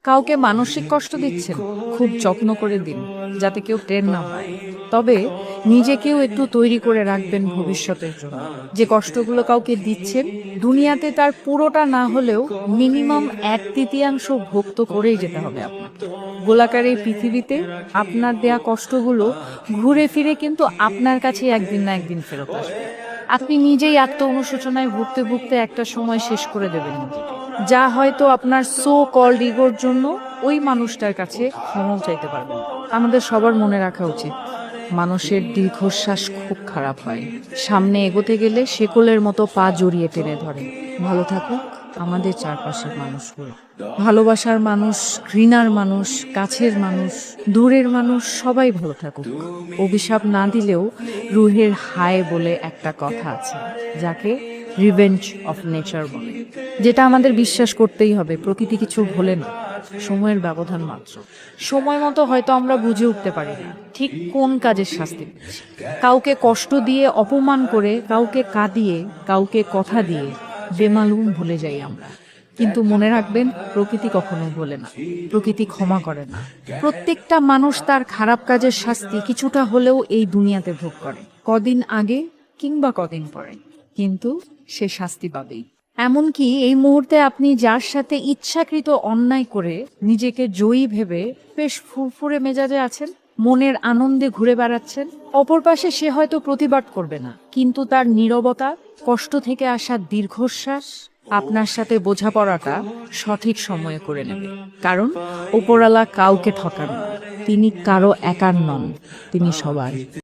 কাউকে মানসিক কষ্ট দিচ্ছেন, খুব যত্ন করে দিন যাতে কেউ টের না হয়। তবে নিজেকেও একটু তৈরি করে রাখবেন ভবিষ্যতের জন্য। যে কষ্টগুলো কাউকে দিচ্ছেন, দুনিয়াতে তার পুরোটা না হলেও মিনিমাম 1/3 ভোগ তো করেই যেতে হবে আপনাকে। গোলাকার এই পৃথিবীতে আপনার দেয়া কষ্টগুলো ঘুরে ফিরে কিন্তু আপনার কাছে একদিন না একদিন ফেরত আসবে। আপনি নিজেই আত্ম অনুশোচনায় ভুগতে ভুগতে একটা সময় শেষ করে দেবেন নিজেকে, যা হয়তো আপনার সো কল্ড ইগোর জন্য ওই মানুষটার কাছে ক্ষমাও চাইতে পারবেন। আমাদের সবার মনে রাখা উচিত, মানুষের দীর্ঘশ্বাস খুব খারাপ হয়। সামনে এগোতে গেলে শেকলের মতো পা জড়িয়ে টেনে ধরে। ভালো থাকুক আমাদের চারপাশের মানুষগুলো। ভালোবাসার মানুষ, ঘৃণার মানুষ, কাছের মানুষ, দূরের মানুষ সবাই ভালো থাকুক। অভিশাপ না দিলেও রুহের হায় বলে একটা কথা আছে, যাকে রিভেঞ্জ অফ নেচার বলে, যেটা আমাদের বিশ্বাস করতেই হবে। প্রকৃতি কিছু ভোলে না, সময়ের ব্যবধান মাত্র। সময় মতো হয়তো আমরা বুঝে উঠতে পারি না ঠিক কোন কাজের শাস্তি দিচ্ছি। কাউকে কষ্ট দিয়ে, অপমান করে, কাউকে কাঁদিয়ে, কাউকে কথা দিয়ে বেমালুম ভুলে যাই আমরা। কিন্তু মনে রাখবেন, প্রকৃতি কখনো ভোলে না, প্রকৃতি ক্ষমা করে না। প্রত্যেকটা মানুষ তার খারাপ কাজের শাস্তি কিছুটা হলেও এই দুনিয়াতে ভোগ করে, কদিন আগে কিংবা কদিন পরে, কিন্তু সে শাস্তি পাবেই। এমনকি এই মুহূর্তে আপনি যার সাথে ইচ্ছাকৃত অন্যায় করে নিজেকে জয়ী ভেবে বেশ ফুরফুরে মেজাজে আছেন, মনের আনন্দে ঘুরে বেড়াচ্ছেন, অপর পাশে সে হয়তো প্রতিবাদ করবে না, কিন্তু তার নীরবতা, কষ্ট থেকে আসা দীর্ঘশ্বাস আপনার সাথে বোঝাপড়াটা সঠিক সময়ে করে নেবে। কারণ উপরওয়ালা কাউকে ঠকান না, তিনি কারো একার নন, তিনি সবার।